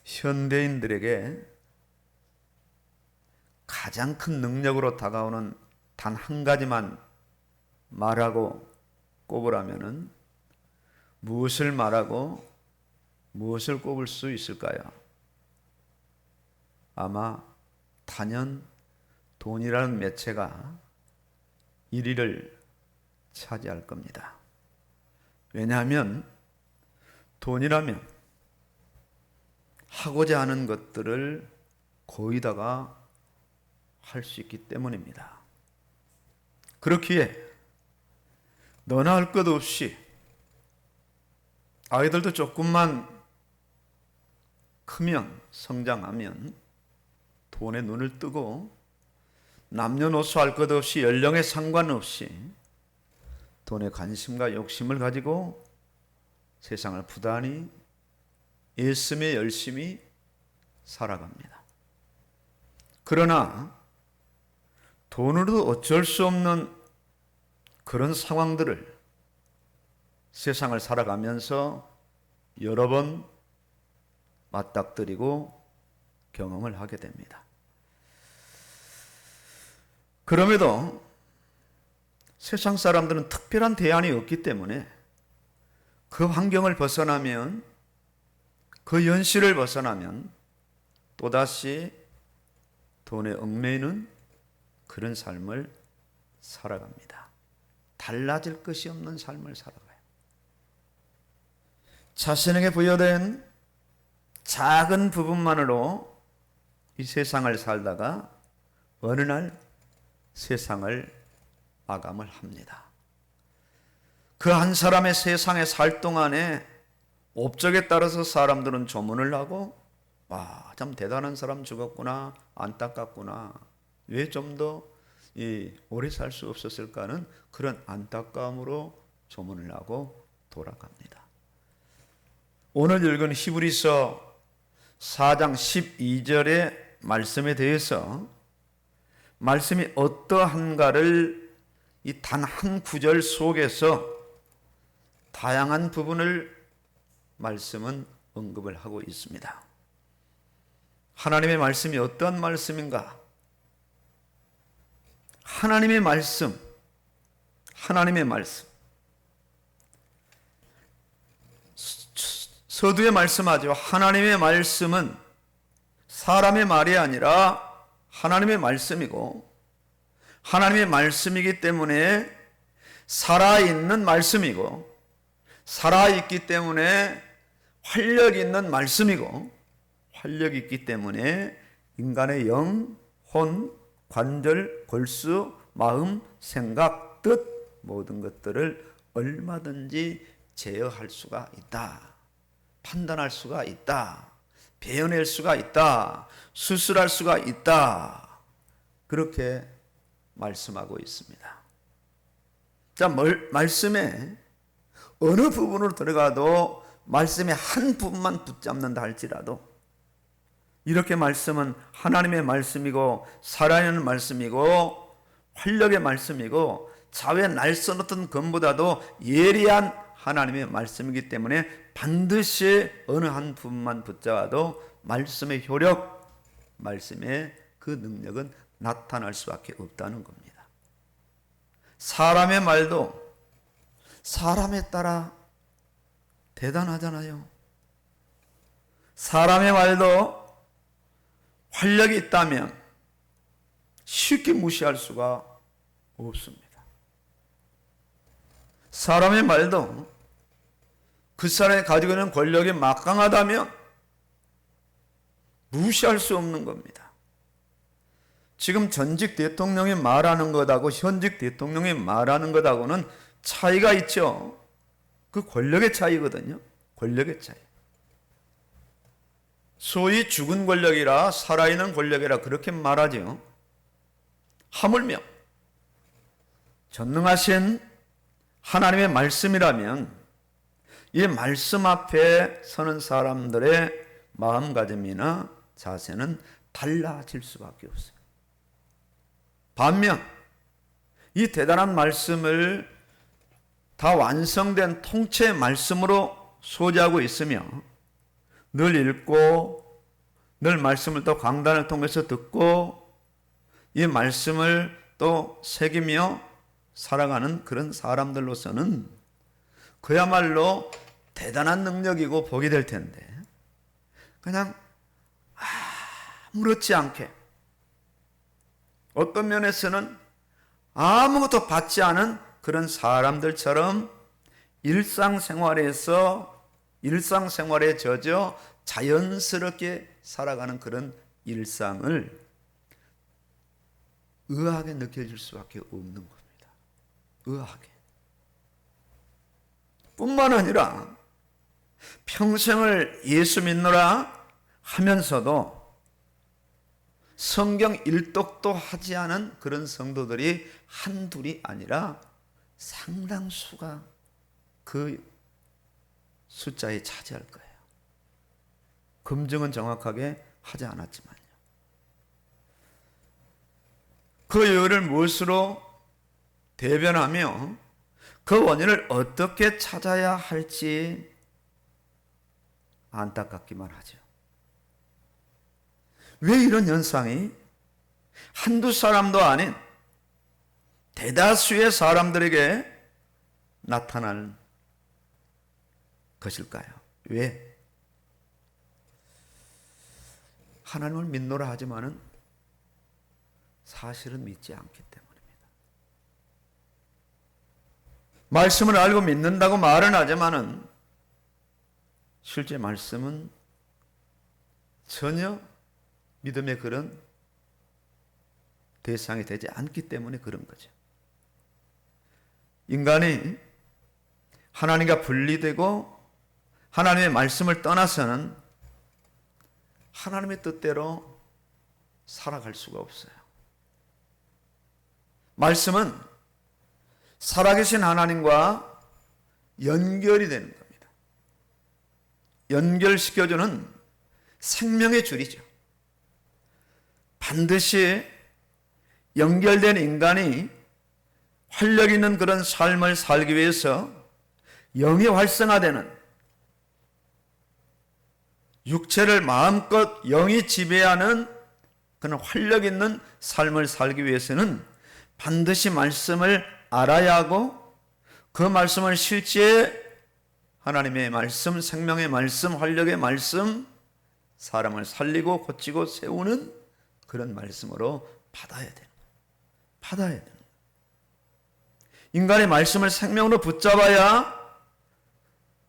현대인들에게 가장 큰 능력으로 다가오는 단 한 가지만 말하고 꼽으라면은 무엇을 말하고 무엇을 꼽을 수 있을까요? 아마 단연 돈이라는 매체가 1위를 차지할 겁니다. 왜냐하면 돈이라면 하고자 하는 것들을 거의다가 할 수 있기 때문입니다. 그렇기에 너나 할 것 없이 아이들도 조금만 크면 성장하면 돈에 눈을 뜨고 남녀노소 할 것 없이 연령에 상관없이 돈에 관심과 욕심을 가지고 세상을 부단히 애쓰며 열심히 살아갑니다. 그러나 돈으로도 어쩔 수 없는 그런 상황들을 세상을 살아가면서 여러 번 맞닥뜨리고 경험을 하게 됩니다. 그럼에도 세상 사람들은 특별한 대안이 없기 때문에 그 환경을 벗어나면, 그 현실을 벗어나면 또다시 돈에 얽매이는 그런 삶을 살아갑니다. 달라질 것이 없는 삶을 살아가요. 자신에게 부여된 작은 부분만으로 이 세상을 살다가 어느 날 세상을 마감을 합니다. 그 한 사람의 세상에 살 동안에 업적에 따라서 사람들은 조문을 하고, 와, 참 대단한 사람 죽었구나, 안타깝구나, 왜 좀 더 오래 살 수 없었을까 하는 그런 안타까움으로 조문을 하고 돌아갑니다. 오늘 읽은 히브리서 4장 12절의 말씀에 대해서 말씀이 어떠한가를 이 단 한 구절 속에서 다양한 부분을 말씀은 언급을 하고 있습니다. 하나님의 말씀이 어떤 말씀인가? 하나님의 말씀. 서두에 말씀하죠. 하나님의 말씀은 사람의 말이 아니라 하나님의 말씀이고, 하나님의 말씀이기 때문에 살아있는 말씀이고, 살아있기 때문에 활력이 있는 말씀이고, 활력이 있기 때문에 인간의 영, 혼, 관절, 골수, 마음, 생각, 뜻 모든 것들을 얼마든지 제어할 수가 있다. 판단할 수가 있다. 베어낼 수가 있다. 수술할 수가 있다. 그렇게 말씀하고 있습니다. 자, 말씀에 어느 부분으로 들어가도 말씀의 한 부분만 붙잡는다 할지라도 이렇게 말씀은 하나님의 말씀이고 살아있는 말씀이고 활력의 말씀이고 자외 날선 어떤 검보다도 예리한 하나님의 말씀이기 때문에 반드시 어느 한 부분만 붙잡아도 말씀의 효력, 말씀의 그 능력은 나타날 수밖에 없다는 겁니다. 사람의 말도 사람에 따라 대단하잖아요. 사람의 말도 활력이 있다면 쉽게 무시할 수가 없습니다. 사람의 말도 그 사람이 가지고 있는 권력이 막강하다면 무시할 수 없는 겁니다. 지금 전직 대통령이 말하는 것하고 현직 대통령이 말하는 것하고는 차이가 있죠. 그 권력의 차이거든요. 권력의 차이. 소위 죽은 권력이라 살아있는 권력이라 그렇게 말하죠. 하물며 전능하신 하나님의 말씀이라면 이 말씀 앞에 서는 사람들의 마음가짐이나 자세는 달라질 수밖에 없어요. 반면 이 대단한 말씀을 다 완성된 통째 말씀으로 소지하고 있으며 늘 읽고 늘 말씀을 또 강단을 통해서 듣고 이 말씀을 또 새기며 살아가는 그런 사람들로서는 그야말로 대단한 능력이고 복이 될 텐데, 그냥 아무렇지 않게 어떤 면에서는 아무것도 받지 않은 그런 사람들처럼 일상생활에 젖어 자연스럽게 살아가는 그런 일상을 의아하게 느껴질 수밖에 없는 겁니다. 의아하게. 뿐만 아니라 평생을 예수 믿노라 하면서도 성경 일독도 하지 않은 그런 성도들이 한둘이 아니라 상당수가 그 숫자에 차지할 거예요. 검증은 정확하게 하지 않았지만요. 그 이유를 무엇으로 대변하며 그 원인을 어떻게 찾아야 할지 안타깝기만 하죠. 왜 이런 현상이 한두 사람도 아닌 대다수의 사람들에게 나타날 것일까요? 왜? 하나님을 믿노라 하지만은 사실은 믿지 않기 때문입니다. 말씀을 알고 믿는다고 말은 하지만은 실제 말씀은 전혀 믿음의 그런 대상이 되지 않기 때문에 그런 거죠. 인간이 하나님과 분리되고 하나님의 말씀을 떠나서는 하나님의 뜻대로 살아갈 수가 없어요. 말씀은 살아계신 하나님과 연결이 되는 겁니다. 연결시켜주는 생명의 줄이죠. 반드시 연결된 인간이 활력 있는 그런 삶을 살기 위해서 영이 활성화되는, 육체를 마음껏 영이 지배하는 그런 활력 있는 삶을 살기 위해서는 반드시 말씀을 알아야 하고 그 말씀을 실제 하나님의 말씀, 생명의 말씀, 활력의 말씀, 사람을 살리고 고치고 세우는 그런 말씀으로 받아야 돼요. 받아야 돼요. 인간의 말씀을 생명으로 붙잡아야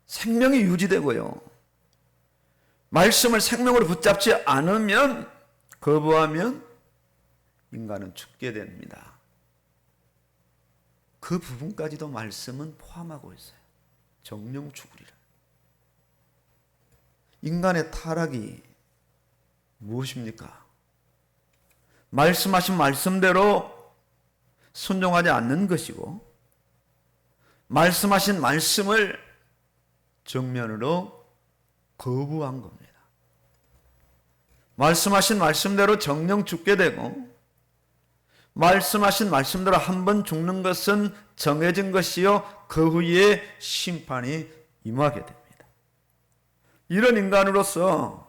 생명이 유지되고요. 말씀을 생명으로 붙잡지 않으면, 거부하면 인간은 죽게 됩니다. 그 부분까지도 말씀은 포함하고 있어요. 정령 죽으리라. 인간의 타락이 무엇입니까? 말씀하신 말씀대로 순종하지 않는 것이고, 말씀하신 말씀을 정면으로 거부한 겁니다. 말씀하신 말씀대로 정령 죽게 되고, 말씀하신 말씀대로 한 번 죽는 것은 정해진 것이요 그 후에 심판이 임하게 됩니다. 이런 인간으로서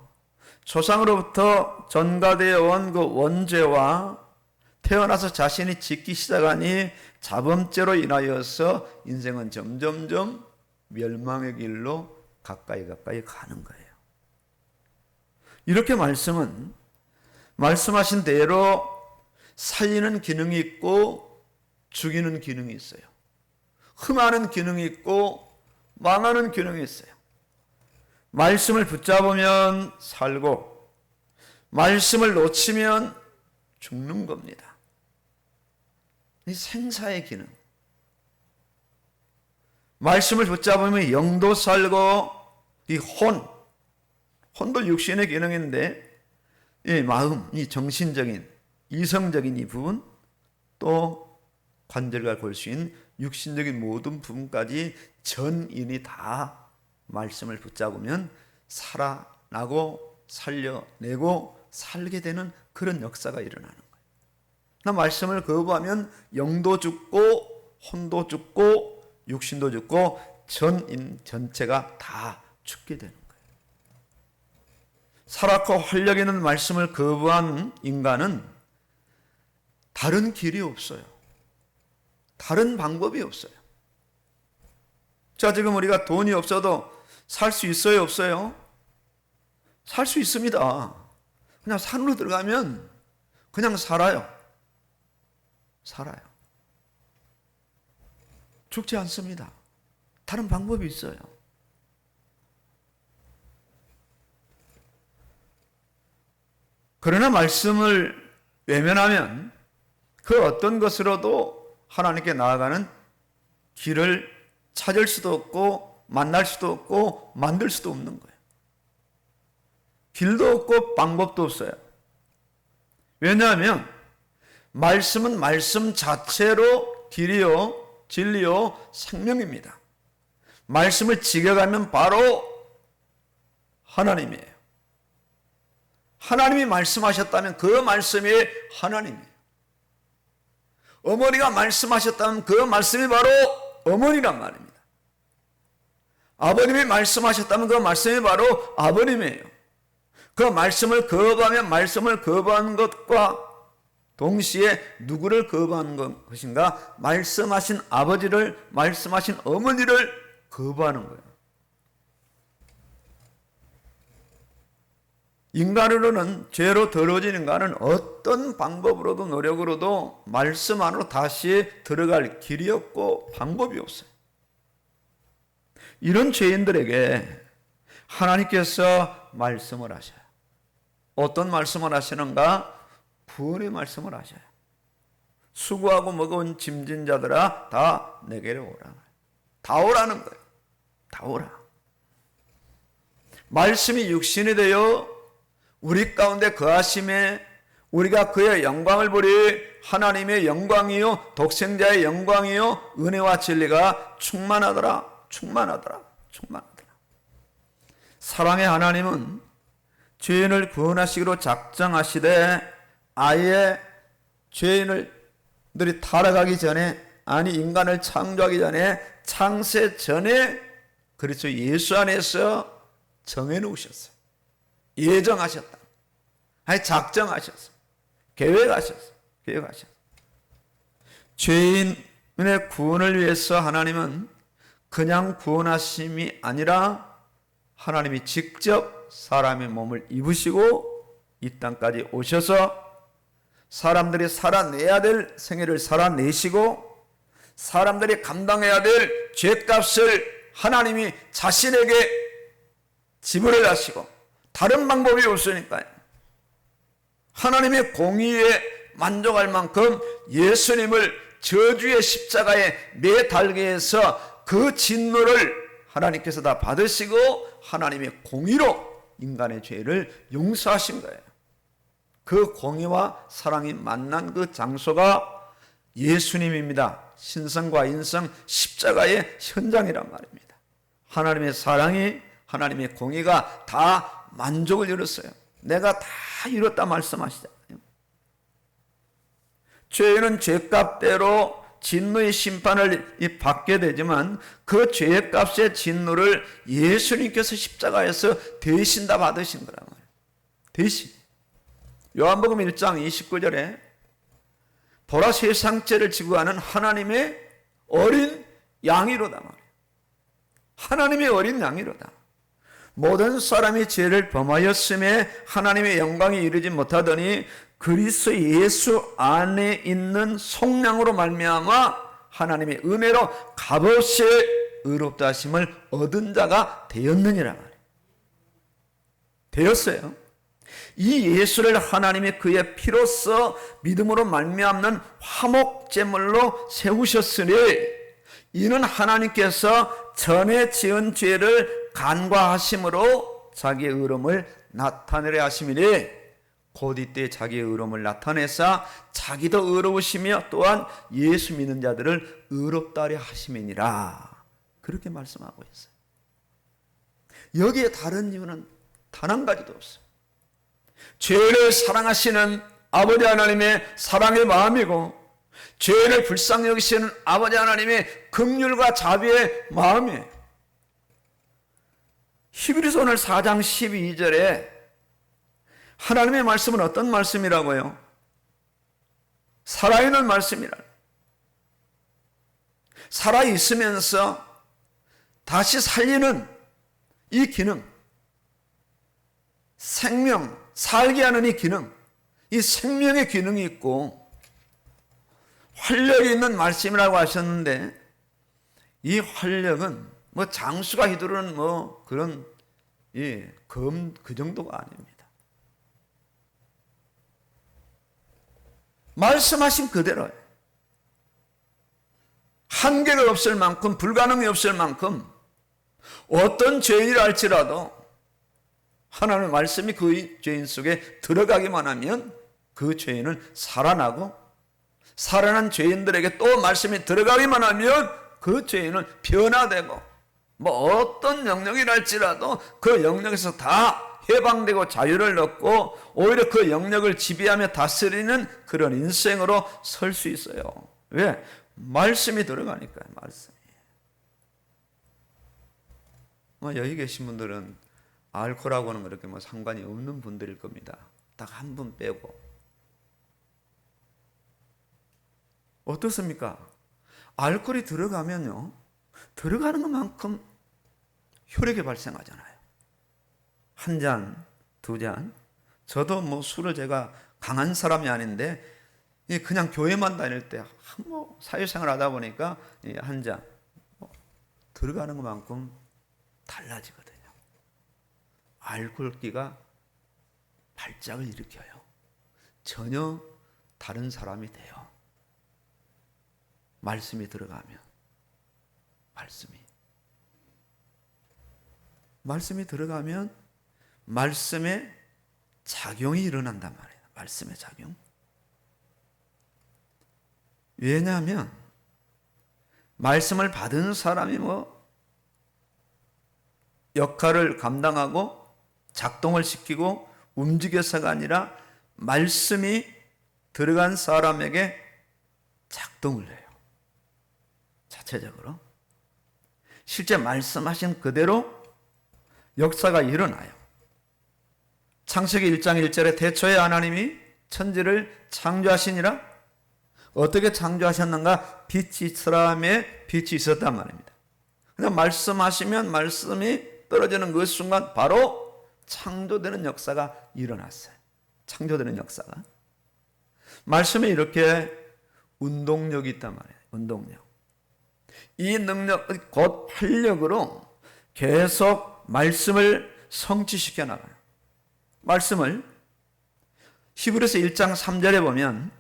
조상으로부터 전가되어 온 그 원죄와 태어나서 자신이 짓기 시작하니 자범죄로 인하여서 인생은 점점점 멸망의 길로 가까이 가는 거예요. 이렇게 말씀은 말씀하신 대로 살리는 기능이 있고 죽이는 기능이 있어요. 흠하는 기능이 있고 망하는 기능이 있어요. 말씀을 붙잡으면 살고 말씀을 놓치면 죽는 겁니다. 이 생사의 기능. 말씀을 붙잡으면 영도 살고 이 혼도 육신의 기능인데 이 마음, 이 정신적인, 이성적인 이 부분, 또 관절과 골수인 육신적인 모든 부분까지 전인이 다 말씀을 붙잡으면 살아나고 살려내고 살게 되는 그런 역사가 일어나는 거예요. 나 말씀을 거부하면 영도 죽고 혼도 죽고 육신도 죽고 전인 전체가 다 죽게 되는 거예요. 살았고 활력 있는 말씀을 거부한 인간은 다른 길이 없어요. 다른 방법이 없어요. 자, 지금 우리가 돈이 없어도 살 수 있어요, 없어요? 살 수 있습니다. 그냥 산으로 들어가면 그냥 살아요. 살아요. 죽지 않습니다. 다른 방법이 있어요. 그러나 말씀을 외면하면 그 어떤 것으로도 하나님께 나아가는 길을 찾을 수도 없고 만날 수도 없고 만들 수도 없는 거예요. 길도 없고 방법도 없어요. 왜냐하면 말씀은 말씀 자체로 길이요 진리요 생명입니다. 말씀을 지켜가면 바로 하나님이에요. 하나님이 말씀하셨다면 그 말씀이 하나님이에요. 어머니가 말씀하셨다면 그 말씀이 바로 어머니란 말입니다. 아버님이 말씀하셨다면 그 말씀이 바로 아버님이에요. 그 말씀을 거부하면 말씀을 거부하는 것과 동시에 누구를 거부하는 것인가? 말씀하신 아버지를, 말씀하신 어머니를 거부하는 거예요. 인간으로는, 죄로 더러워진 인간은 어떤 방법으로도 노력으로도 말씀 안으로 다시 들어갈 길이 없고 방법이 없어요. 이런 죄인들에게 하나님께서 말씀을 하셔요. 어떤 말씀을 하시는가? 구원의 말씀을 하셔요. 수고하고 무거운 짐진 자들아 다 내게로 오라. 다 오라는 거예요. 다 오라. 말씀이 육신이 되어 우리 가운데 거하심에 우리가 그의 영광을 보리. 하나님의 영광이요 독생자의 영광이요 은혜와 진리가 충만하더라. 충만하더라. 충만하더라. 사랑의 하나님은 죄인을 구원하시기로 작정하시되 아예 죄인들이 타락하기 전에, 아니 인간을 창조하기 전에, 창세 전에 그리스도 예수 안에서 정해놓으셨어요. 예정하셨다. 아니 작정하셨어요. 계획하셨어요. 계획하셨어요. 죄인의 구원을 위해서 하나님은 그냥 구원하심이 아니라 하나님이 직접 사람의 몸을 입으시고 이 땅까지 오셔서 사람들이 살아내야 될 생애를 살아내시고 사람들이 감당해야 될 죄값을 하나님이 자신에게 지불을 하시고, 다른 방법이 없으니까요. 하나님의 공의에 만족할 만큼 예수님을 저주의 십자가에 매달게해서 그 진노를 하나님께서 다 받으시고 하나님의 공의로 인간의 죄를 용서하신 거예요. 그 공의와 사랑이 만난 그 장소가 예수님입니다. 신성과 인성 십자가의 현장이란 말입니다. 하나님의 사랑이, 하나님의 공의가 다 만족을 이뤘어요. 내가 다 이뤘다 말씀하시잖아요. 죄인은 죄값대로 진노의 심판을 받게 되지만 그 죄값의 진노를 예수님께서 십자가에서 대신 다 받으신 거란 말이에요. 대신. 요한복음 1장 29절에 보라 세상 죄를 지고 가는 하나님의 어린 양이로다 말이에요. 하나님의 어린 양이로다. 모든 사람이 죄를 범하였음에 하나님의 영광이 이르지 못하더니 그리스도 예수 안에 있는 속량으로 말미암아 하나님의 은혜로 값없이 의롭다 하심을 얻은 자가 되었느니라 말이에요. 되었어요. 이 예수를 하나님이 그의 피로써 믿음으로 말미암는 화목제물로 세우셨으니 이는 하나님께서 전에 지은 죄를 간과하심으로 자기의 의로움을 나타내려 하심이니 곧 이때 자기의 의로움을 나타내사 자기도 의로우시며 또한 예수 믿는 자들을 의롭다 하려 하심이니라. 그렇게 말씀하고 있어요. 여기에 다른 이유는 단 한 가지도 없어요. 죄를 사랑하시는 아버지 하나님의 사랑의 마음이고 죄를 불쌍히 여기시는 아버지 하나님의 긍휼과 자비의 마음이에요. 히브리서 오늘 4장 12절에 하나님의 말씀은 어떤 말씀이라고요? 살아있는 말씀이라. 살아있으면서 다시 살리는 이 기능, 생명, 살게 하는 이 기능, 이 생명의 기능이 있고 활력이 있는 말씀이라고 하셨는데, 이 활력은 뭐 장수가 휘두르는 뭐 그런 그 정도가 아닙니다. 말씀하신 그대로예요. 한계가 없을 만큼, 불가능이 없을 만큼 어떤 죄인이라 할지라도 하나님의 말씀이 그 죄인 속에 들어가기만 하면 그 죄인은 살아나고, 살아난 죄인들에게 또 말씀이 들어가기만 하면 그 죄인은 변화되고, 뭐 어떤 영역이라 할지라도 그 영역에서 다 해방되고 자유를 얻고 오히려 그 영역을 지배하며 다스리는 그런 인생으로 설 수 있어요. 왜? 말씀이 들어가니까요. 말씀이. 여기 계신 분들은 알코올하고는 그렇게 뭐 상관이 없는 분들일 겁니다. 딱 한 분 빼고. 어떻습니까? 알코올이 들어가면요, 들어가는 것만큼 혈액이 발생하잖아요. 한 잔, 두 잔. 저도 뭐 술을 제가 강한 사람이 아닌데 그냥 교회만 다닐 때 뭐 사회생활 하다 보니까 한 잔 들어가는 것만큼 달라지거든요. 알코올기가 발작을 일으켜요. 전혀 다른 사람이 돼요. 말씀이 들어가면. 말씀이 들어가면 말씀의 작용이 일어난단 말이에요. 말씀의 작용. 왜냐하면 말씀을 받은 사람이 뭐 역할을 감당하고 작동을 시키고 움직여서가 아니라 말씀이 들어간 사람에게 작동을 해요. 자체적으로. 실제 말씀하신 그대로 역사가 일어나요. 창세기 1장 1절에 태초에 하나님이 천지를 창조하시니라. 어떻게 창조하셨는가? 빛이 있으라며 빛이 있었단 말입니다. 그냥 말씀하시면 말씀이 떨어지는 그 순간 바로 창조되는 역사가 일어났어요. 창조되는 역사가. 말씀에 이렇게 운동력이 있단 말이에요. 운동력. 이 능력, 곧 활력으로 계속 말씀을 성취시켜 나가요. 말씀을 히브리서 1장 3절에 보면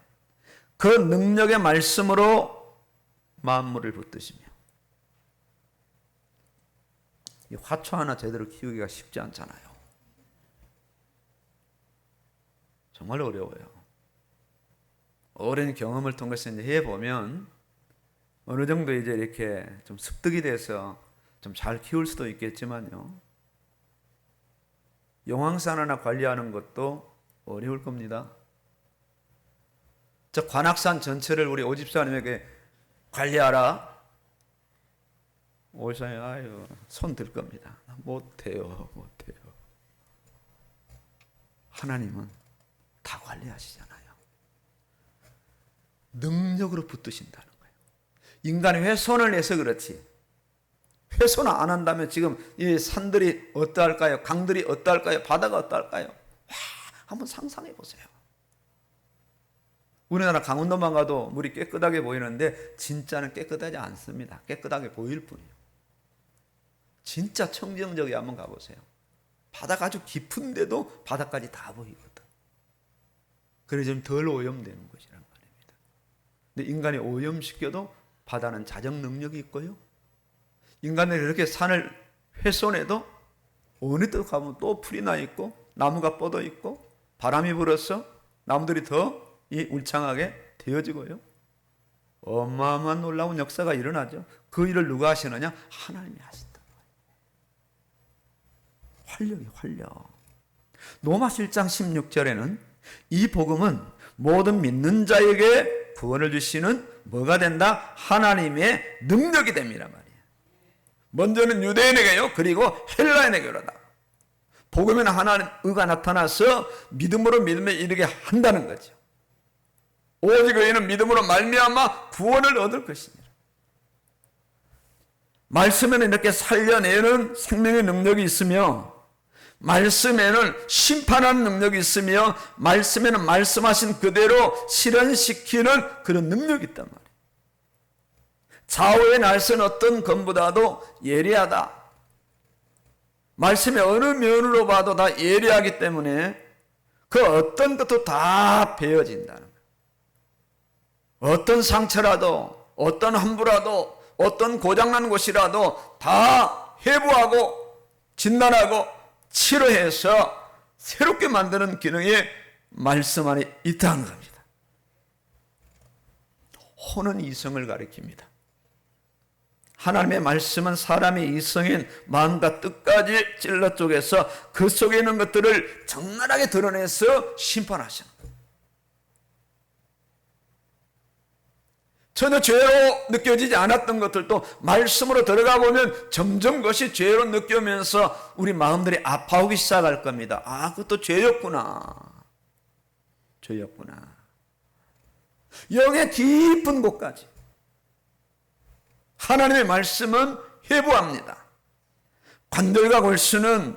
그 능력의 말씀으로 만물을 붙드시며. 이 화초 하나 제대로 키우기가 쉽지 않잖아요. 정말 어려워요. 오랜 경험을 통해서 이제 해보면 어느 정도 이제 이렇게 좀 습득이 돼서 좀 잘 키울 수도 있겠지만요. 용왕산 하나 관리하는 것도 어려울 겁니다. 저 관악산 전체를 우리 오집사님에게 관리하라. 오집사님, 아유, 손 들 겁니다. 못해요. 하나님은 다 관리하시잖아요. 능력으로 붙드신다는 거예요. 인간이 훼손을 해서 그렇지. 훼손 안 한다면 지금 이 산들이 어떠할까요? 강들이 어떠할까요? 바다가 어떠할까요? 한번 상상해 보세요. 우리나라 강원도만 가도 물이 깨끗하게 보이는데 진짜는 깨끗하지 않습니다. 깨끗하게 보일 뿐이에요. 진짜 청정적이 한번 가보세요. 바다가 아주 깊은데도 바다까지 다 보이거든. 그래서 좀 덜 오염되는 것이란 말입니다. 근데 인간이 오염시켜도 바다는 자정 능력이 있고요. 인간들이 이렇게 산을 훼손해도 어느 때 가면 또 풀이 나 있고 나무가 뻗어 있고 바람이 불어서 나무들이 더 울창하게 되어지고요. 어마어마한 놀라운 역사가 일어나죠. 그 일을 누가 하시느냐? 하나님이 하신다. 활력. 로마서 1장 16절에는 이 복음은 모든 믿는 자에게 구원을 주시는 뭐가 된다? 하나님의 능력이 됩니다 말이에요. 먼저는 유대인에게요. 그리고 헬라인에게로다. 복음에는 하나님 의가 나타나서 믿음으로 믿음에 이르게 한다는 거죠. 오직 의인은 믿음으로 말미암아 구원을 얻을 것이니라. 말씀에는 이렇게 살려내는 생명의 능력이 있으며, 말씀에는 심판하는 능력이 있으며, 말씀에는 말씀하신 그대로 실현시키는 그런 능력이 있단 말이에요. 좌우의 날선 어떤 것보다도 예리하다. 말씀의 어느 면으로 봐도 다 예리하기 때문에 그 어떤 것도 다 베어진다는 거예요. 어떤 상처라도, 어떤 환부라도, 어떤 고장난 곳이라도 다 회부하고 진단하고 치료해서 새롭게 만드는 기능이 말씀 안에 있다는 겁니다. 혼은 이성을 가리킵니다. 하나님의 말씀은 사람의 이성인 마음과 뜻까지 찔러 쪼개서 그 속에 있는 것들을 적나라하게 드러내서 심판하시는 거예요. 전혀 죄로 느껴지지 않았던 것들도 말씀으로 들어가 보면 점점 그것이 죄로 느껴면서 우리 마음들이 아파오기 시작할 겁니다. 아, 그것도 죄였구나. 죄였구나. 영의 깊은 곳까지 하나님의 말씀은 회부합니다. 관절과 골수는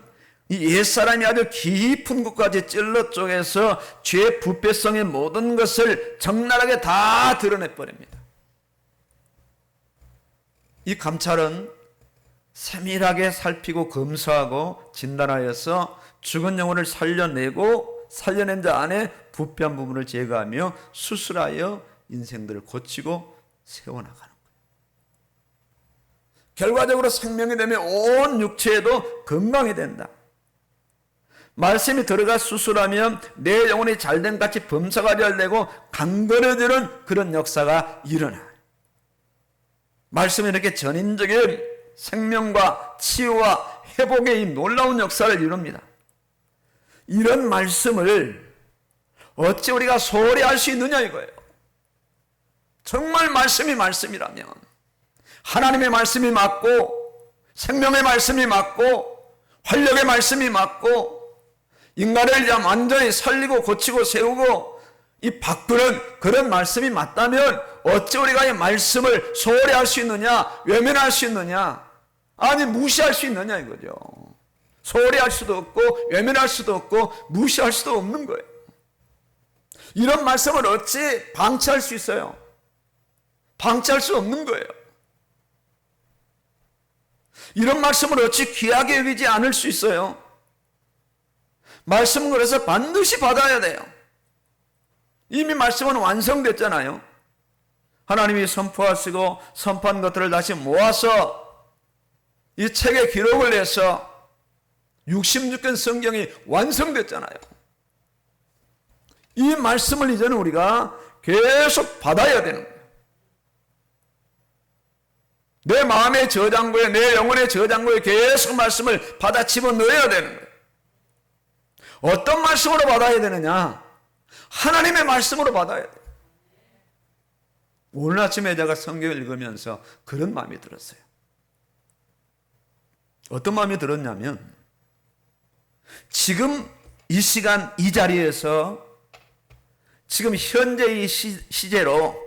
이 옛사람이 아주 깊은 곳까지 찔러 쪼개서 죄 부패성의 모든 것을 적나라하게 다 드러내버립니다. 이 감찰은 세밀하게 살피고 검사하고 진단하여서 죽은 영혼을 살려내고 살려낸 자 안에 부패한 부분을 제거하며 수술하여 인생들을 고치고 세워나가는 거예요. 결과적으로 생명이 되면 온 육체에도 건강이 된다. 말씀이 들어가 수술하면 내 영혼이 잘된 같이 범사가 잘 되고 강건해지는 그런 역사가 일어나. 말씀이 이렇게 전인적인 생명과 치유와 회복의 이 놀라운 역사를 이룹니다. 이런 말씀을 어찌 우리가 소홀히 할 수 있느냐 이거예요. 정말 말씀이 말씀이라면, 하나님의 말씀이 맞고 생명의 말씀이 맞고 활력의 말씀이 맞고 인간을 완전히 살리고 고치고 세우고 이 바꾸는 그런 말씀이 맞다면 어찌 우리가 이 말씀을 소홀히 할 수 있느냐, 외면할 수 있느냐, 아니 무시할 수 있느냐 이거죠. 소홀히 할 수도 없고 외면할 수도 없고 무시할 수도 없는 거예요. 이런 말씀을 어찌 방치할 수 있어요? 방치할 수 없는 거예요. 이런 말씀을 어찌 귀하게 여기지 않을 수 있어요? 말씀은 그래서 반드시 받아야 돼요. 이미 말씀은 완성됐잖아요. 하나님이 선포하시고 선포한 것들을 다시 모아서 이 책에 기록을 해서 66권 성경이 완성됐잖아요. 이 말씀을 이제는 우리가 계속 받아야 되는 거예요. 내 마음의 저장고에, 내 영혼의 저장고에 계속 말씀을 받아 집어넣어야 되는 거예요. 어떤 말씀으로 받아야 되느냐? 하나님의 말씀으로 받아야 돼요. 오늘 아침에 제가 성경을 읽으면서 그런 마음이 들었어요. 어떤 마음이 들었냐면, 지금 이 시간 이 자리에서 지금 현재 이 시제로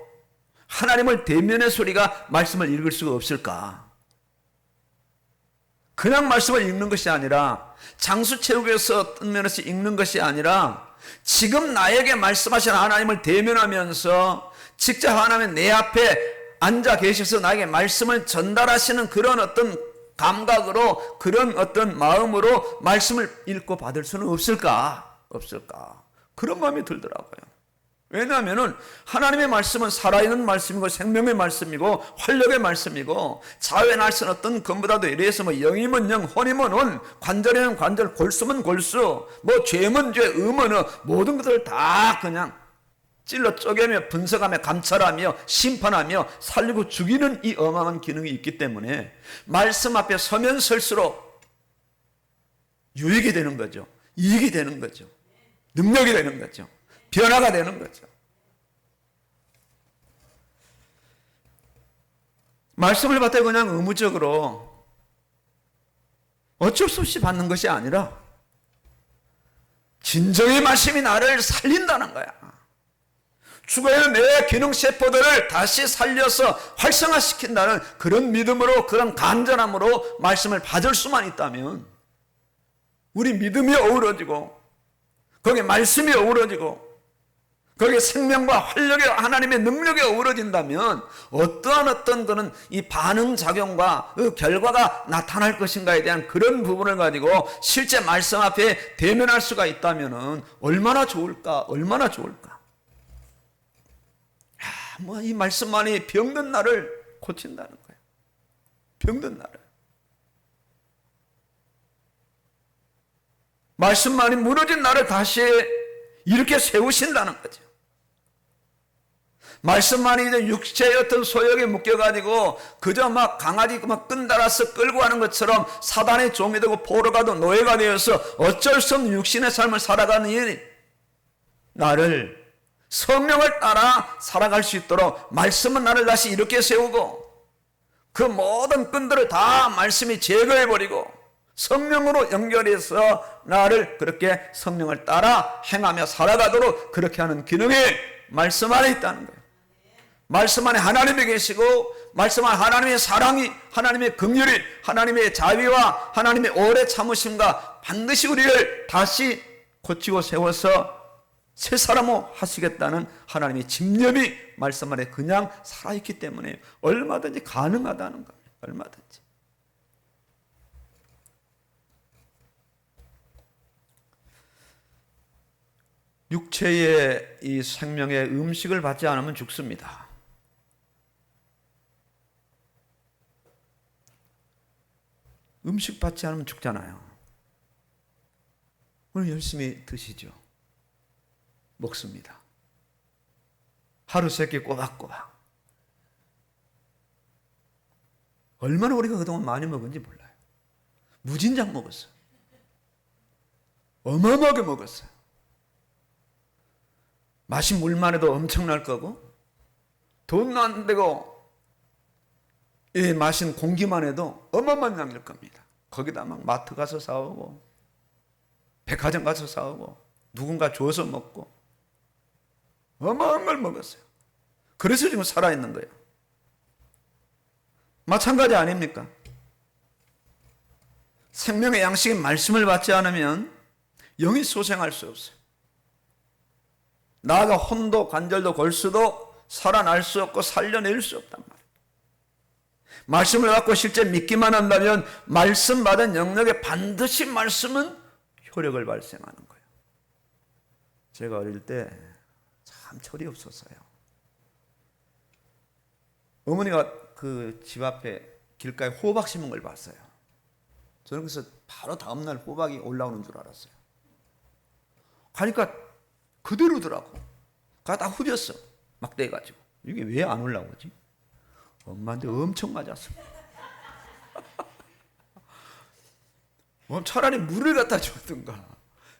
하나님을 대면의 소리가 말씀을 읽을 수가 없을까? 그냥 말씀을 읽는 것이 아니라, 장수 체육에서 어떤 면에서 읽는 것이 아니라, 지금 나에게 말씀하신 하나님을 대면하면서 직접 하나님 내 앞에 앉아 계셔서 나에게 말씀을 전달하시는 그런 어떤 감각으로, 그런 어떤 마음으로 말씀을 읽고 받을 수는 없을까? 없을까? 그런 마음이 들더라고요. 왜냐하면 하나님의 말씀은 살아있는 말씀이고 생명의 말씀이고 활력의 말씀이고 자유의 날선 어떤 것보다도 이래서 뭐 영이면 영, 혼이면 혼, 관절이면 관절, 골수면 골수, 뭐 죄면 죄, 의면 의 모든 것들을 다 그냥 찔러 쪼개며 분석하며 감찰하며 심판하며 살리고 죽이는 이 어마어마한 기능이 있기 때문에 말씀 앞에 서면 설수록 유익이 되는 거죠. 이익이 되는 거죠. 능력이 되는 거죠. 변화가 되는 거죠. 말씀을 받되 그냥 의무적으로 어쩔 수 없이 받는 것이 아니라 진정의 말씀이 나를 살린다는 거야. 죽어있는 내 기능세포들을 다시 살려서 활성화시킨다는 그런 믿음으로, 그런 간절함으로 말씀을 받을 수만 있다면, 우리 믿음이 어우러지고 거기에 말씀이 어우러지고 거기에 생명과 활력이, 하나님의 능력이 어우러진다면 어떤 그는 이 반응작용과 그 결과가 나타날 것인가에 대한 그런 부분을 가지고 실제 말씀 앞에 대면할 수가 있다면 얼마나 좋을까, 얼마나 좋을까. 이 말씀만이 병든 나를 고친다는 거예요. 병든 나를. 말씀만이 무너진 나를 다시 이렇게 세우신다는 거죠. 말씀만이 이제 육체의 어떤 소욕에 묶여가지고 그저 막 강아지 막 끈달아서 끌고 가는 것처럼 사단의 종이 되고 포로가도 노예가 되어서 어쩔 수 없는 육신의 삶을 살아가는 이 나를 성령을 따라 살아갈 수 있도록 말씀은 나를 다시 이렇게 세우고 그 모든 끈들을 다 말씀이 제거해버리고 성령으로 연결해서 나를 그렇게 성령을 따라 행하며 살아가도록 그렇게 하는 기능이 말씀 안에 있다는 거예요. 말씀 안에 하나님이 계시고 말씀 안에 하나님의 사랑이, 하나님의 긍휼이, 하나님의 자비와 하나님의 오래 참으심과 반드시 우리를 다시 고치고 세워서 새 사람으로 하시겠다는 하나님의 집념이 말씀 안에 그냥 살아있기 때문에 얼마든지 가능하다는 겁니다. 얼마든지. 육체의 이 생명의 음식을 받지 않으면 죽습니다. 음식 받지 않으면 죽잖아요. 오늘 열심히 드시죠. 먹습니다. 하루 세끼 꼬박꼬박. 얼마나 우리가 그동안 많이 먹은지 몰라요. 무진장 먹었어요. 어마어마하게 먹었어요. 마신 물만 해도 엄청날 거고, 돈도 안 되고, 이 마신 공기만 해도 어마어마한 양일 겁니다. 거기다 막 마트 가서 사오고, 백화점 가서 사오고, 누군가 줘서 먹고, 어마어마한 걸 먹었어요. 그래서 지금 살아있는 거예요. 마찬가지 아닙니까? 생명의 양식인 말씀을 받지 않으면 영이 소생할 수 없어요. 나아가 혼도 관절도 골수도 살아날 수 없고 살려낼 수 없단 말이에요. 말씀을 받고 실제 믿기만 한다면 말씀 받은 영역에 반드시 말씀은 효력을 발생하는 거예요. 제가 어릴 때 참 철이 없었어요. 어머니가 그 집 앞에 길가에 호박 심은 걸 봤어요. 저는 그래서 바로 다음날 호박이 올라오는 줄 알았어요. 가니까 그대로더라고. 다 후졌어. 막 돼가지고. 이게 왜 안 올라오지? 엄마한테 엄청 맞았어. 차라리 물을 갖다 줬든가.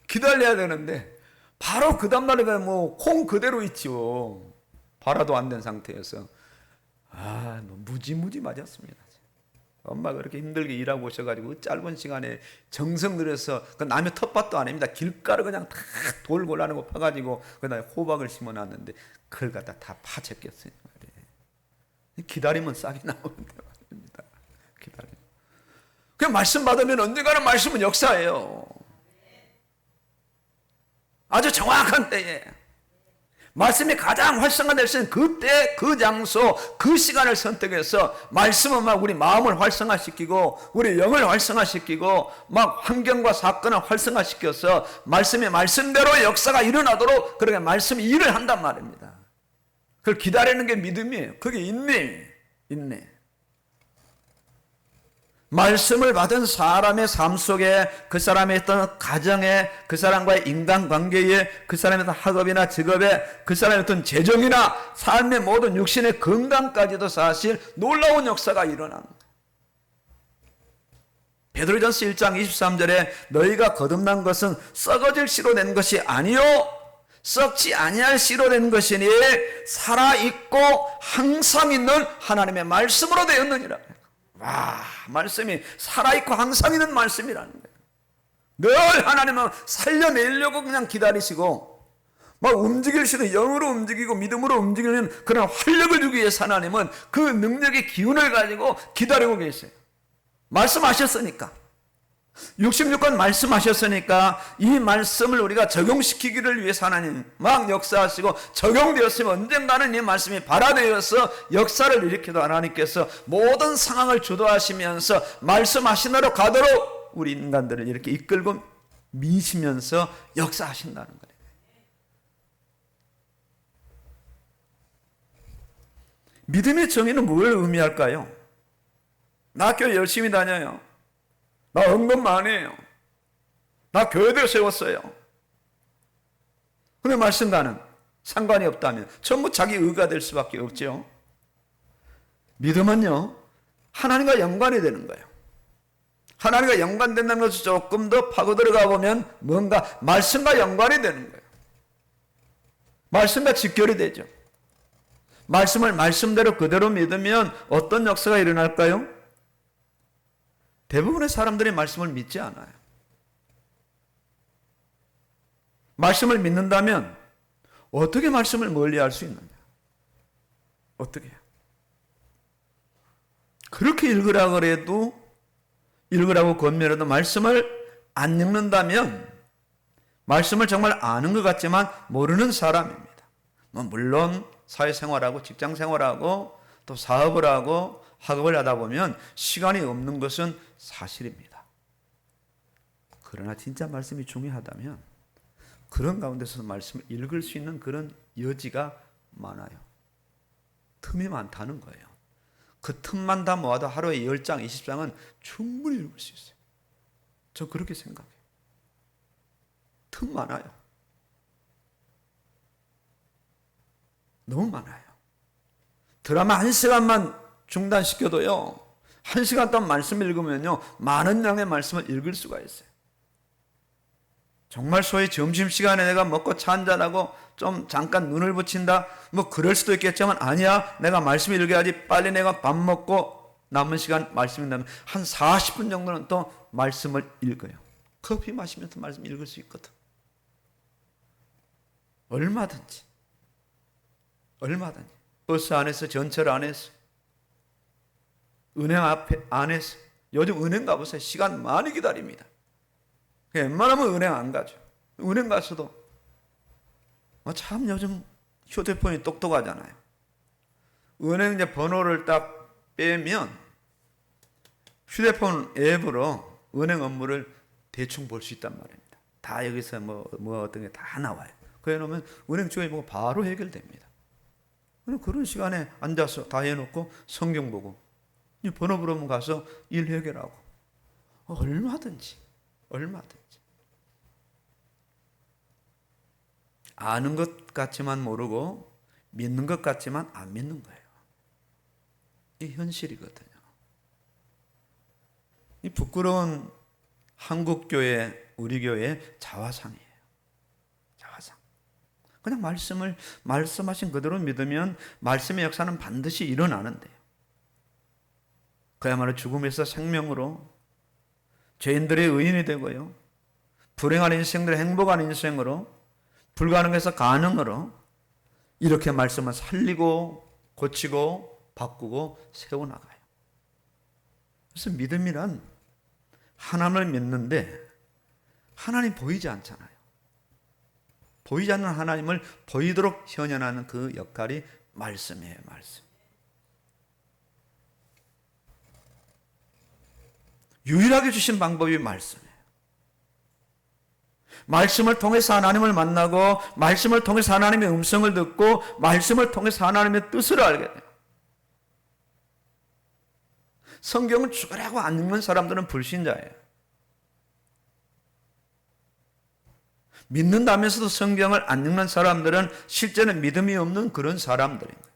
기다려야 되는데 바로 그 다음날에 뭐 콩 그대로 있죠. 발화도 안 된 상태여서 무지무지 맞았습니다. 엄마가 그렇게 힘들게 일하고 오셔가지고 짧은 시간에 정성 들여서 그 남의 텃밭도 아닙니다. 길가를 그냥 다 돌고 나는 거 파가지고 그다음에 호박을 심어놨는데 그걸 갖다 다 파채꼈어요. 기다리면 싹이 나오는데 말입니다. 기다리면. 그냥 말씀 받으면 언젠가는 말씀은 역사예요. 아주 정확한 때에 말씀이 가장 활성화될 수 있는 그때, 그 장소, 그 시간을 선택해서 말씀은 막 우리 마음을 활성화시키고 우리 영을 활성화시키고 막 환경과 사건을 활성화시켜서 말씀이 말씀대로 역사가 일어나도록 그렇게 말씀이 일을 한단 말입니다. 그걸 기다리는 게 믿음이에요. 그게 인내. 말씀을 받은 사람의 삶 속에 그 사람의 어떤 가정에 그 사람과의 인간관계에 그 사람의 어떤 학업이나 직업에 그 사람의 어떤 재정이나 삶의 모든 육신의 건강까지도 사실 놀라운 역사가 일어납니다. 베드로전서 1장 23절에 너희가 거듭난 것은 썩어질 씨로 된 것이 아니요 썩지 아니할 씨로 된 것이니 살아있고 항상 있는 하나님의 말씀으로 되었느니라. 와, 말씀이 살아있고 항상 있는 말씀이라는 거예요. 늘 하나님은 살려내려고 그냥 기다리시고 막 움직이시는 영으로 움직이고 믿음으로 움직이는 그런 활력을 주기 위해서 하나님은 그 능력의 기운을 가지고 기다리고 계세요. 말씀하셨으니까. 66권 말씀하셨으니까 이 말씀을 우리가 적용시키기를 위해서 하나님 막 역사하시고 적용되었으면 언젠가는 이 말씀이 발화되어서 역사를 일으켜도 하나님께서 모든 상황을 주도하시면서 말씀하신 대로 가도록 우리 인간들을 이렇게 이끌고 미시면서 역사하신다는 거예요. 믿음의 정의는 뭘 의미할까요? 나 학교 열심히 다녀요. 나 언급 많이 해요. 나 교회도 세웠어요. 근데 말씀과는 상관이 없다면 전부 자기 의가 될 수밖에 없죠. 믿음은요, 하나님과 연관이 되는 거예요. 하나님과 연관된다는 것을 조금 더 파고 들어가 보면 뭔가 말씀과 연관이 되는 거예요. 말씀과 직결이 되죠. 말씀을 말씀대로 그대로 믿으면 어떤 역사가 일어날까요? 대부분의 사람들이 말씀을 믿지 않아요. 말씀을 믿는다면 어떻게 말씀을 멀리할 수 있느냐? 어떻게 해요? 그렇게 읽으라 그래도 읽으라고 권면해도 말씀을 안 읽는다면 말씀을 정말 아는 것 같지만 모르는 사람입니다. 물론 사회생활하고 직장생활하고 또 사업을 하고 학업을 하다 보면 시간이 없는 것은 사실입니다. 그러나 진짜 말씀이 중요하다면 그런 가운데서 말씀을 읽을 수 있는 그런 여지가 많아요. 틈이 많다는 거예요. 그 틈만 다 모아도 하루에 10장, 20장은 충분히 읽을 수 있어요. 저 그렇게 생각해요. 틈 많아요. 너무 많아요. 드라마 1시간만 중단시켜도요, 1시간 동안 말씀 읽으면요, 많은 양의 말씀을 읽을 수가 있어요. 정말 소위 점심시간에 내가 먹고 차 한잔하고 좀 잠깐 눈을 붙인다? 뭐 그럴 수도 있겠지만 아니야, 내가 말씀 읽어야지. 빨리 내가 밥 먹고 남은 시간 말씀 읽는다면 한 40분 정도는 또 말씀을 읽어요. 커피 마시면서 말씀 읽을 수 있거든. 얼마든지. 버스 안에서, 전철 안에서, 은행 앞에 안에서. 요즘 은행 가보세요. 시간 많이 기다립니다. 웬만하면 은행 안 가죠. 은행 가서도 참 요즘 휴대폰이 똑똑하잖아요. 은행 이제 번호를 딱 빼면 휴대폰 앱으로 은행 업무를 대충 볼 수 있단 말입니다. 다 여기서 뭐 어떤 게 다 나와요. 그래 놓으면 은행 쪽에 보고 바로 해결됩니다. 그런 시간에 앉아서 다 해놓고 성경 보고 번호 부르면 가서 일 해결하고 얼마든지 아는 것 같지만 모르고 믿는 것 같지만 안 믿는 거예요. 이 현실이거든요. 이 부끄러운 한국교회, 우리 교회의 자화상이에요. 자화상. 그냥 말씀하신 그대로 믿으면 말씀의 역사는 반드시 일어나는데요. 그야말로 죽음에서 생명으로, 죄인들의 의인이 되고요, 불행한 인생들의 행복한 인생으로, 불가능해서 가능으로 이렇게 말씀을 살리고 고치고 바꾸고 세워나가요. 그래서 믿음이란 하나님을 믿는데 하나님 보이지 않잖아요. 보이지 않는 하나님을 보이도록 현현하는 그 역할이 말씀이에요. 말씀. 유일하게 주신 방법이 말씀이에요. 말씀을 통해서 하나님을 만나고 말씀을 통해서 하나님의 음성을 듣고 말씀을 통해서 하나님의 뜻을 알게 돼요. 성경을 죽으라고 안 읽는 사람들은 불신자예요. 믿는다면서도 성경을 안 읽는 사람들은 실제는 믿음이 없는 그런 사람들인 거예요.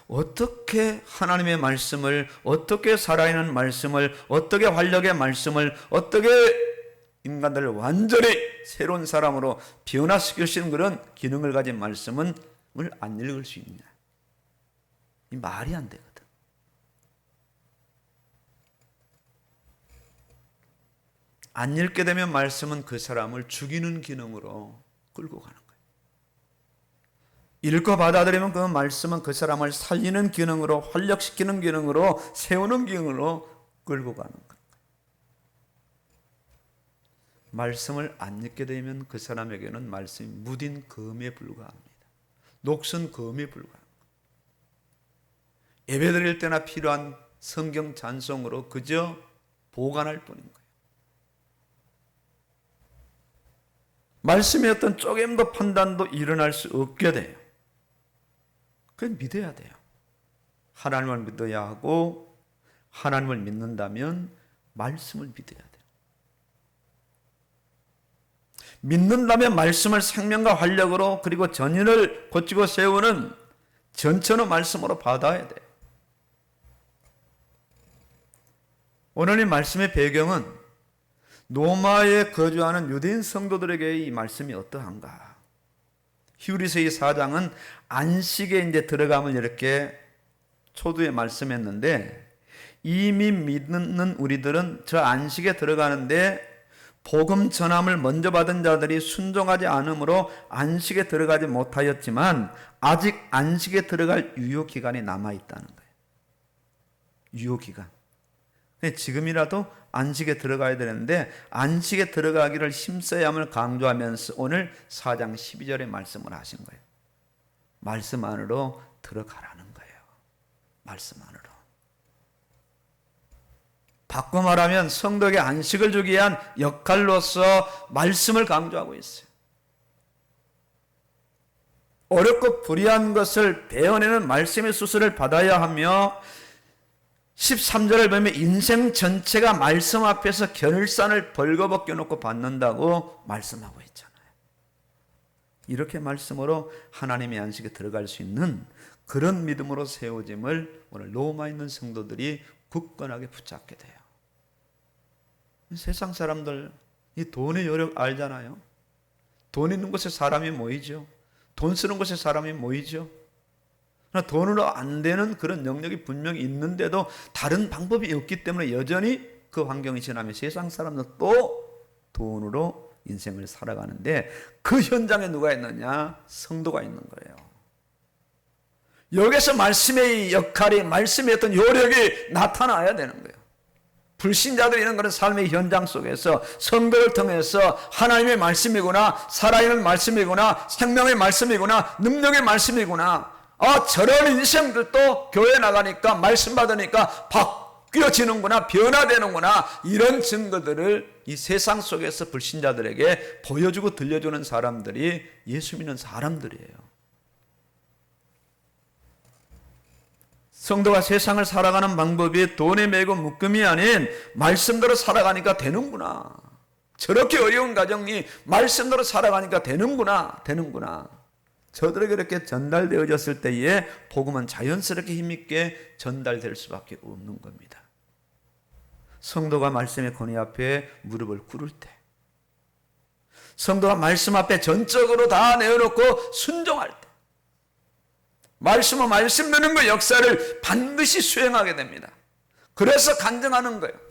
어떻게 하나님의 말씀을, 어떻게 살아있는 말씀을, 어떻게 활력의 말씀을, 어떻게 인간들을 완전히 새로운 사람으로 변화시킬 수 있는 그런 기능을 가진 말씀을 안 읽을 수 있냐. 이 말이 안 되거든. 안 읽게 되면 말씀은 그 사람을 죽이는 기능으로 끌고 가는 거예요. 읽고 받아들이면 그 말씀은 그 사람을 살리는 기능으로, 활력시키는 기능으로, 세우는 기능으로 끌고 가는 거예요. 말씀을 안 읽게 되면 그 사람에게는 말씀이 무딘 검에 불과합니다. 녹슨 검에 불과합니다. 예배드릴 때나 필요한 성경 찬송으로 그저 보관할 뿐인 거예요. 말씀의 어떤 쪼개임도 판단도 일어날 수 없게 돼요. 그건 믿어야 돼요. 하나님을 믿어야 하고, 하나님을 믿는다면 말씀을 믿어야 돼요. 믿는다면 말씀을 생명과 활력으로, 그리고 전인을 고치고 세우는 전천후 말씀으로 받아야 돼요. 오늘 이 말씀의 배경은 로마에 거주하는 유대인 성도들에게 이 말씀이 어떠한가. 히브리서의 4장은 안식에 이제 들어감을 이렇게 초두에 말씀했는데, 이미 믿는 우리들은 저 안식에 들어가는데 복음 전함을 먼저 받은 자들이 순종하지 않으므로 안식에 들어가지 못하였지만 아직 안식에 들어갈 유효기간이 남아있다는 거예요. 유효기간. 지금이라도 안식에 들어가야 되는데 안식에 들어가기를 힘써야 함을 강조하면서 오늘 4장 12절에 말씀을 하신 거예요. 말씀 안으로 들어가라는 거예요. 말씀 안으로. 바꿔 말하면 성도에게 안식을 주기 위한 역할로서 말씀을 강조하고 있어요. 어렵고 불의한 것을 베어내는 말씀의 수술을 받아야 하며 13절을 보면 인생 전체가 말씀 앞에서 결산을 벌거벗겨 놓고 받는다고 말씀하고 있잖아요. 이렇게 말씀으로 하나님의 안식에 들어갈 수 있는 그런 믿음으로 세워짐을 오늘 로마에 있는 성도들이 굳건하게 붙잡게 돼요. 세상 사람들 이 돈의 여력 알잖아요. 돈 있는 곳에 사람이 모이죠. 돈 쓰는 곳에 사람이 모이죠. 그러나 돈으로 안 되는 그런 영역이 분명히 있는데도 다른 방법이 없기 때문에 여전히 그 환경이 지나면 세상 사람들 또 돈으로 인생을 살아가는데 그 현장에 누가 있느냐? 성도가 있는 거예요. 여기서 말씀의 역할이, 말씀의 어떤 요력이 나타나야 되는 거예요. 불신자들이 이런 그런 삶의 현장 속에서 성도를 통해서 하나님의 말씀이구나, 살아있는 말씀이구나, 생명의 말씀이구나, 능력의 말씀이구나, 저런 인생들도 교회 나가니까 말씀 받으니까 바뀌어지는구나, 변화되는구나, 이런 증거들을 이 세상 속에서 불신자들에게 보여주고 들려주는 사람들이 예수 믿는 사람들이에요. 성도가 세상을 살아가는 방법이 돈에 매고 묶음이 아닌 말씀대로 살아가니까 되는구나. 저렇게 어려운 가정이 말씀대로 살아가니까 되는구나. 저들에게 이렇게 전달되어졌을 때에 복음은 자연스럽게 힘있게 전달될 수밖에 없는 겁니다. 성도가 말씀의 권위 앞에 무릎을 꿇을 때, 성도가 말씀 앞에 전적으로 다 내어놓고 순종할 때, 말씀은 말씀 되는 그 역사를 반드시 수행하게 됩니다. 그래서 간증하는 거예요.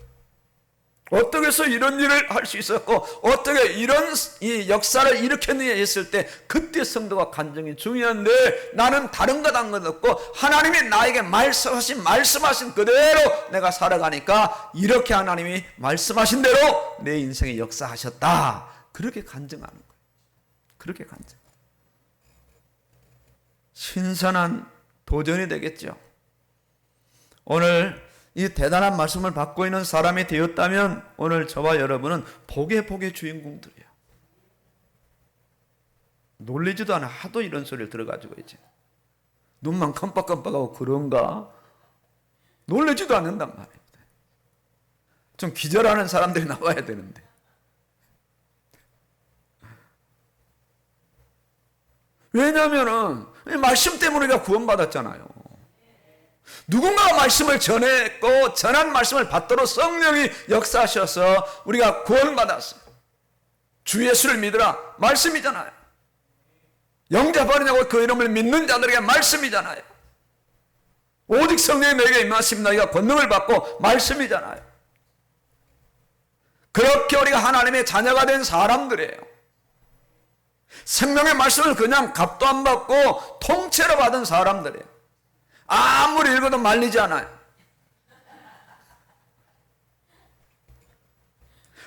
어떻게 해서 이런 일을 할 수 있었고 어떻게 이런 이 역사를 일으켰느냐 했을 때 그때 성도가 간증이 중요한데, 나는 다른 것 한 것 없고 하나님이 나에게 말씀하신 그대로 내가 살아가니까 이렇게 하나님이 말씀하신 대로 내 인생에 역사하셨다. 그렇게 간증하는 거예요. 그렇게 간증. 신선한 도전이 되겠죠. 오늘 이 대단한 말씀을 받고 있는 사람이 되었다면 오늘 저와 여러분은 복의 주인공들이에요. 놀리지도 않아. 하도 이런 소리를 들어가지고 이제 눈만 깜빡깜빡하고 그런가? 놀리지도 않는단 말이에요. 좀 기절하는 사람들이 나와야 되는데. 왜냐하면은 말씀 때문에 우리가 구원받았잖아요. 누군가가 말씀을 전했고 전한 말씀을 받도록 성령이 역사하셔서 우리가 구원받았어요. 주 예수를 믿으라 말씀이잖아요. 영접하느냐고 그 이름을 믿는 자들에게 말씀이잖아요. 오직 성령이 너에게 임하시면 너희가 권능을 받고 말씀이잖아요. 그렇게 우리가 하나님의 자녀가 된 사람들이에요. 생명의 말씀을 그냥 값도 안 받고 통째로 받은 사람들이에요. 아무리 읽어도 말리지 않아요.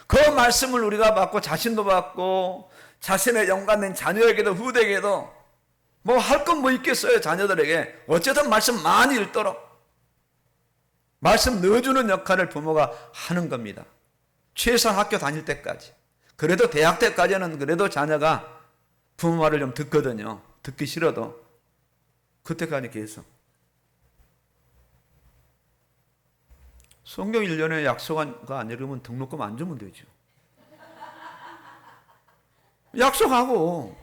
그 말씀을 우리가 받고 자신도 받고 자신의 연관된 자녀에게도 후대에게도 뭐 할 건 뭐 있겠어요. 자녀들에게 어쨌든 말씀 많이 읽도록 말씀 넣어주는 역할을 부모가 하는 겁니다. 최소한 학교 다닐 때까지. 그래도 대학 때까지는 그래도 자녀가 부모 말을 좀 듣거든요. 듣기 싫어도 그때까지 계속. 성경 1년에 약속가 안 이루면 등록금 안 주면 되죠. 약속하고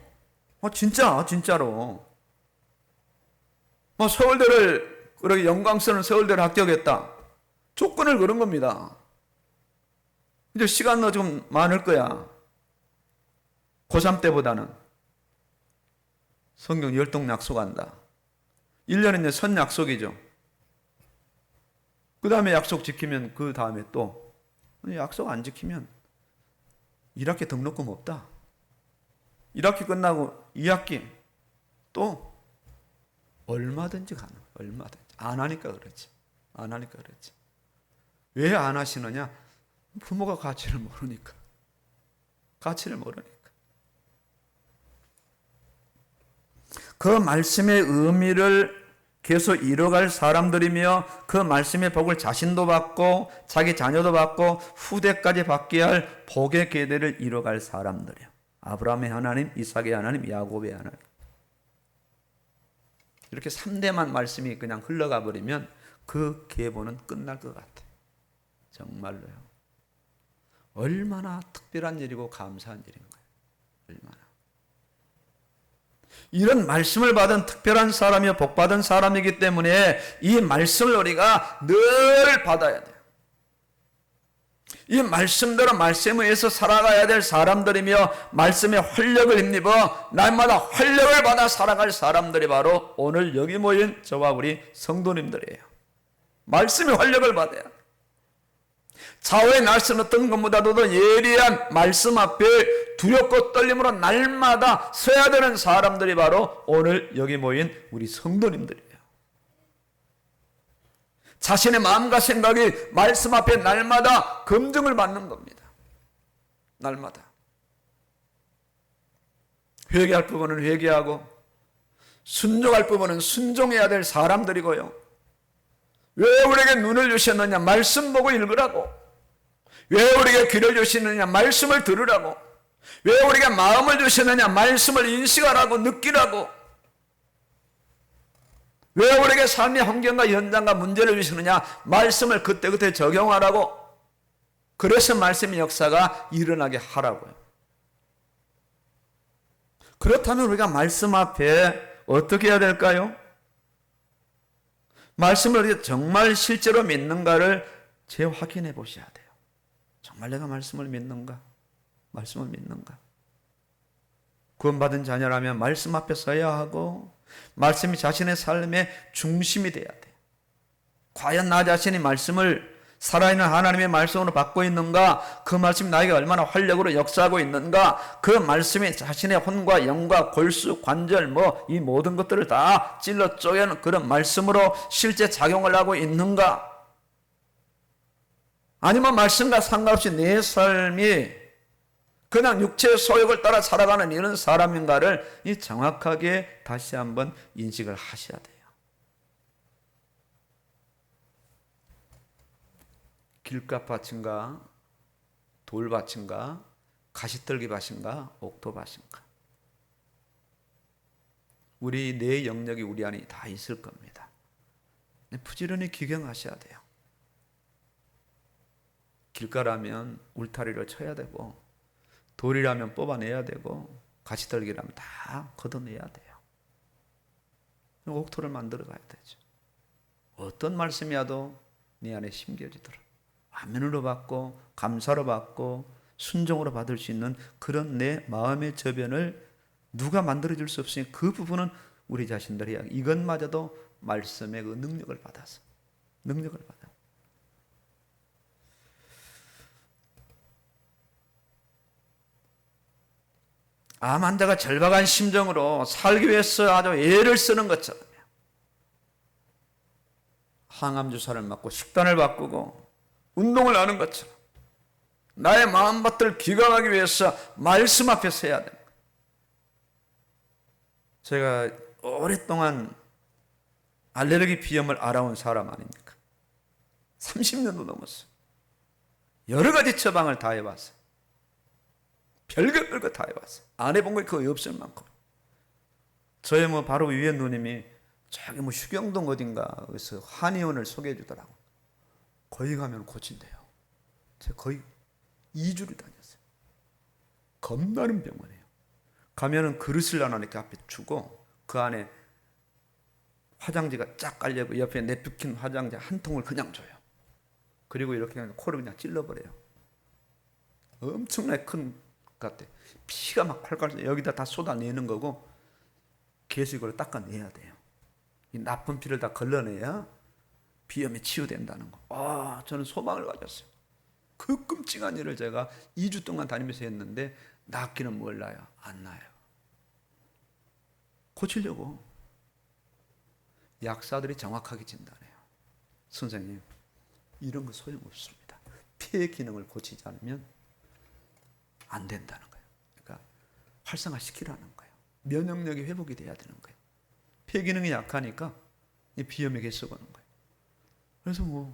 진짜로 서울대를 그렇게 영광스러운 서울대를 합격했다. 조건을 그런 겁니다. 이제 시간 너 좀 많을 거야. 고3 때보다는 성경 열동 약속한다. 1년은 이제 선 약속이죠. 그 다음에 약속 지키면 그 다음에 또 약속 안 지키면 1학기 등록금 없다. 1학기 끝나고 2학기 또 얼마든지 가능. 얼마든지. 안 하니까 그렇지. 안 하니까 그렇지. 왜 안 하시느냐? 부모가 가치를 모르니까. 가치를 모르니까. 그 말씀의 의미를 계속 이뤄갈 사람들이며 그 말씀의 복을 자신도 받고 자기 자녀도 받고 후대까지 받게 할 복의 계대를 이뤄갈 사람들이에요. 아브라함의 하나님, 이삭의 하나님, 야곱의 하나님. 이렇게 3대만 말씀이 그냥 흘러가 버리면 그 계보는 끝날 것 같아요. 정말로요. 얼마나 특별한 일이고 감사한 일인가요? 얼마나. 이런 말씀을 받은 특별한 사람이요 복받은 사람이기 때문에 이 말씀을 우리가 늘 받아야 돼요. 이 말씀대로 말씀에 의해서 살아가야 될 사람들이며 말씀의 활력을 힘입어 날마다 활력을 받아 살아갈 사람들이 바로 오늘 여기 모인 저와 우리 성도님들이에요. 말씀의 활력을 받아야 돼요. 좌우의 날선 어떤 것보다도 예리한 말씀 앞에 두렵고 떨림으로 날마다 서야 되는 사람들이 바로 오늘 여기 모인 우리 성도님들이에요. 자신의 마음과 생각이 말씀 앞에 날마다 검증을 받는 겁니다. 날마다. 회개할 부분은 회개하고 순종할 부분은 순종해야 될 사람들이고요. 왜 우리에게 눈을 주셨느냐? 말씀 보고 읽으라고. 왜 우리에게 귀를 주시느냐? 말씀을 들으라고. 왜 우리에게 마음을 주시느냐? 말씀을 인식하라고, 느끼라고. 왜 우리에게 삶의 환경과 현장과 문제를 주시느냐? 말씀을 그때그때 적용하라고. 그래서 말씀의 역사가 일어나게 하라고요. 그렇다면 우리가 말씀 앞에 어떻게 해야 될까요? 말씀을 정말 실제로 믿는가를 재확인해 보셔야 돼요. 정말 내가 말씀을 믿는가? 말씀을 믿는가? 구원받은 자녀라면 말씀 앞에 서야 하고 말씀이 자신의 삶의 중심이 돼야 돼요. 과연 나 자신이 말씀을 살아있는 하나님의 말씀으로 받고 있는가? 그 말씀이 나에게 얼마나 활력으로 역사하고 있는가? 그 말씀이 자신의 혼과 영과 골수, 관절 이 모든 것들을 다 찔러 쪼개는 그런 말씀으로 실제 작용을 하고 있는가? 아니면 말씀과 상관없이 내 삶이 그냥 육체의 소욕을 따라 살아가는 이런 사람인가를 정확하게 다시 한번 인식을 하셔야 돼요. 길가밭인가, 돌밭인가, 가시떨기밭인가, 옥토밭인가. 우리 내 영역이 우리 안에 다 있을 겁니다. 부지런히 기경하셔야 돼요. 길가라면 울타리를 쳐야 되고 돌이라면 뽑아내야 되고 가시떨기라면 다 걷어내야 돼요. 옥토를 만들어 가야 되죠. 어떤 말씀이 와도 네 안에 심겨지도록 아멘으로 받고 감사로 받고 순종으로 받을 수 있는 그런 내 마음의 저변을 누가 만들어줄 수 없으니 그 부분은 우리 자신들이 해야 이것마저도 말씀의 그 능력을 받아서 능력을 받아. 암 환자가 절박한 심정으로 살기 위해서 아주 애를 쓰는 것처럼 항암 주사를 맞고 식단을 바꾸고 운동을 하는 것처럼 나의 마음밭을 기강하기 위해서 말씀 앞에 서야 됩니다. 제가 오랫동안 알레르기 비염을 알아온 사람 아닙니까? 30년도 넘었어요. 여러 가지 처방을 다 해봤어요. 별거 다 해봤어요. 안 해본 거 거의 없을 만큼. 저의 바로 위에 누님이 저기 휴경동 어딘가 그래서 한의원을 소개해 주더라고. 거기 가면 고친대요. 제가 거의 2주를 다녔어요. 겁나는 병원이에요. 가면은 그릇을 하나 이렇게 앞에 주고 그 안에 화장지가 쫙 깔려고 옆에 내프킨 화장지 한 통을 그냥 줘요. 그리고 이렇게 그냥 코를 그냥 찔러버려요. 엄청나게 큰 것 같아. 피가 막 콸콸 여기다 다 쏟아내는 거고 계속 이걸 닦아내야 돼요. 이 나쁜 피를 다 걸러내야 비염이 치유된다는 거. 저는 소망을 가졌어요. 그 끔찍한 일을 제가 2주 동안 다니면서 했는데 낫기는 몰라요. 안 나요. 고치려고 약사들이 정확하게 진단해요. 선생님, 이런 거 소용없습니다. 폐의 기능을 고치지 않으면 안 된다는 거예요. 그러니까 활성화시키라는 거예요. 면역력이 회복이 돼야 되는 거예요. 폐 기능이 약하니까 이 비염에 계속 오는 거예요. 그래서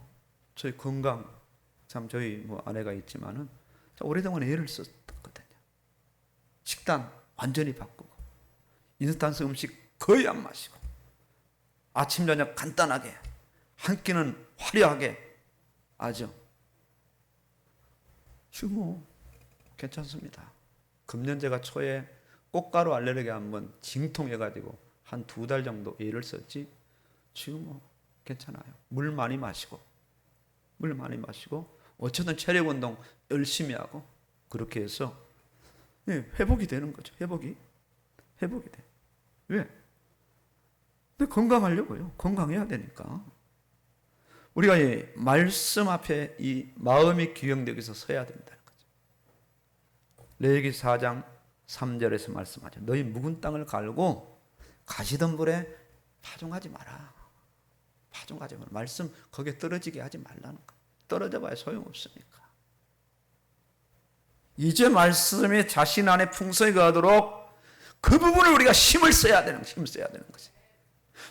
저희 건강, 참 저희 아내가 있지만은 오랫동안 애를 썼거든요. 식단 완전히 바꾸고 인스턴트 음식 거의 안 마시고 아침 저녁 간단하게 한 끼는 화려하게 아주 지금 괜찮습니다. 금년제가 초에 꽃가루 알레르기 한번 징통해가지고 한 2달 정도 애를 썼지 지금 괜찮아요. 물 많이 마시고 어쨌든 체력 운동 열심히 하고 그렇게 해서 회복이 되는 거죠. 회복이 돼. 왜? 근데 건강하려고요. 건강해야 되니까. 우리가 이 말씀 앞에 이 마음이 기경되기 위해서 서야 된다는 거죠. 레위기 4장 3절에서 말씀하죠. 너희 묵은 땅을 갈고 가시던 불에 파종하지 마라. 파종하지 마라. 말씀 거기에 떨어지게 하지 말라는 거. 떨어져 봐야 소용없으니까. 이제 말씀이 자신 안에 풍성히 가도록 그 부분을 우리가 힘을 써야 되는 거지.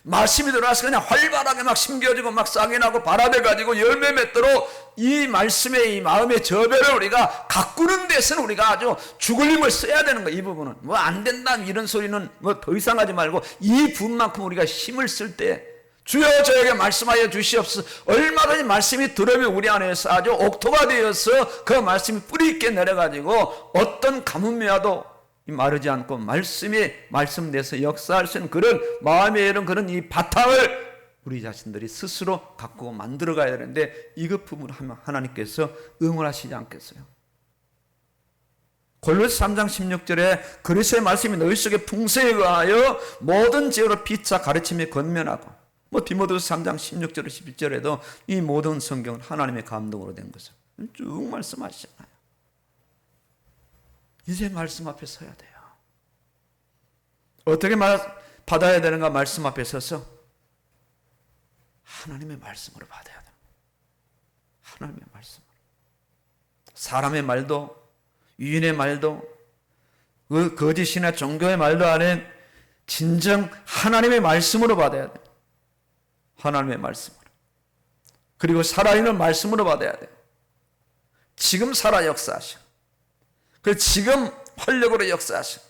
말씀이 들어와서 그냥 활발하게 막 심겨지고 막 싹이 나고 발아돼가지고 열매 맺도록 이 말씀의 이 마음의 저배를 우리가 가꾸는 데서는 우리가 아주 죽을 힘을 써야 되는 거예요. 이 부분은 안 된다 이런 소리는 더 이상 하지 말고 이 부분만큼 우리가 힘을 쓸 때 주여 저에게 말씀하여 주시옵소서. 얼마든지 말씀이 들으면 우리 안에서 아주 옥토가 되어서 그 말씀이 뿌리 있게 내려가지고 어떤 가뭄이라도 마르지 않고 말씀 내서 역사할 수 있는 그런 마음에 이런 그런 이 바탕을 우리 자신들이 스스로 가꾸고 만들어 가야 되는데 이것 부분을 하나님께서 응원하시지 않겠어요? 골로새 3장 16절에 그리스도의 말씀이 너희 속에 풍성히 거하여 모든 지혜로 피차 가르침에 권면하고 디모데후서 3장 16절 11절에도 이 모든 성경은 하나님의 감동으로 된 것을 쭉 말씀하시잖아요. 이제 말씀 앞에 서야 돼요. 어떻게 받아야 되는가? 말씀 앞에 서서 하나님의 말씀으로 받아야 돼요. 하나님의 말씀으로. 사람의 말도 유인의 말도 거짓이나 종교의 말도 아닌 진정 하나님의 말씀으로 받아야 돼요. 하나님의 말씀으로. 그리고 살아있는 말씀으로 받아야 돼요. 지금 살아 역사하시고 그 지금 활력으로 역사하시고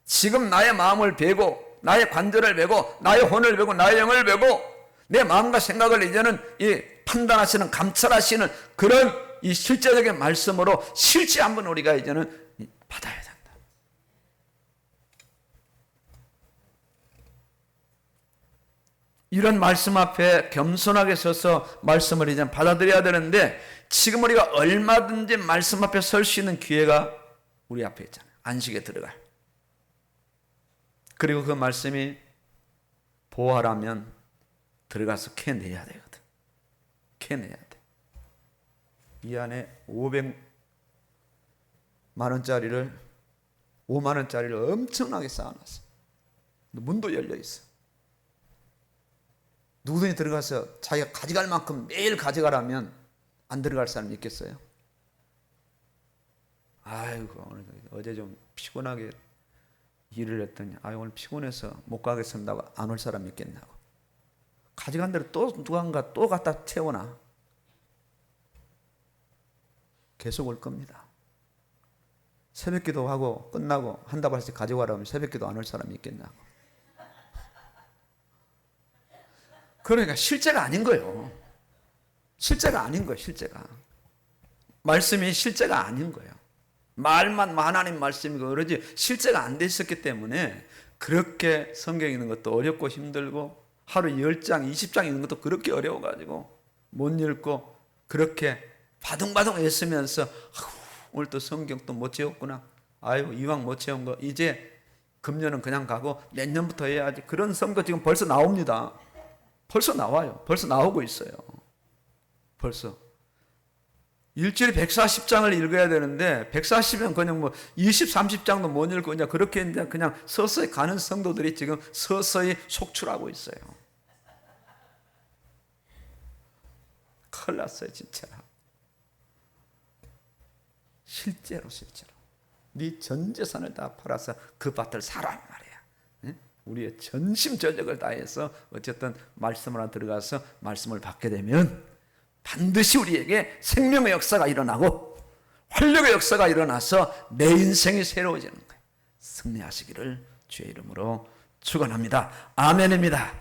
지금 나의 마음을 베고 나의 관절을 베고 나의 혼을 베고 나의 영을 베고 내 마음과 생각을 이제는 이 판단하시는 감찰하시는 그런 이 실제적인 말씀으로 실제 한번 우리가 이제는 받아야 된다. 이런 말씀 앞에 겸손하게 서서 말씀을 이제 받아들여야 되는데 지금 우리가 얼마든지 말씀 앞에 설 수 있는 기회가 우리 앞에 있잖아요. 안식에 들어갈. 그리고 그 말씀이 보화라면 들어가서 캐내야 되거든. 캐내야 돼. 이 안에 500만 원짜리를 5만 원짜리를 엄청나게 쌓아놨어. 문도 열려 있어. 누구든지 들어가서 자기가 가져갈 만큼 매일 가져가라면 안 들어갈 사람이 있겠어요? 아이고, 어제 좀 피곤하게 일을 했더니 오늘 피곤해서 못 가겠습니다 하고 안 올 사람이 있겠냐고. 가져간 대로 또 누군가 또 갖다 채워놔. 계속 올 겁니다. 새벽기도 하고 끝나고 한 다발씩 가져가라면 새벽기도 안 올 사람이 있겠냐고. 그러니까 실제가 아닌 거예요. 실제가 아닌 거예요. 실제가. 말씀이 실제가 아닌 거예요. 말만 하나님 말씀이고 그러지 실제가 안 돼 있었기 때문에 그렇게 성경 읽는 것도 어렵고 힘들고 하루 10장 20장 읽는 것도 그렇게 어려워가지고 못 읽고 그렇게 바둥바둥 애쓰면서 오늘 또 성경 또 못 채웠구나. 이왕 못 채운 거 이제 금년은 그냥 가고 내년부터 해야지. 그런 성경 지금 벌써 나옵니다. 벌써 나와요. 벌써 나오고 있어요. 벌써 일주일에 140장을 읽어야 되는데 140은 그냥 뭐 20, 30장도 못 읽고 그렇게 이제 그냥 서서히 가는 성도들이 지금 서서히 속출하고 있어요. 큰일 났어요 진짜. 실제로 네 전 재산을 다 팔아서 그 밭을 사란 말이야. 우리의 전심전력을 다해서 어쨌든 말씀 하나 들어가서 말씀을 받게 되면 반드시 우리에게 생명의 역사가 일어나고 활력의 역사가 일어나서 내 인생이 새로워지는 거예요. 승리하시기를 주의 이름으로 축원합니다. 아멘입니다.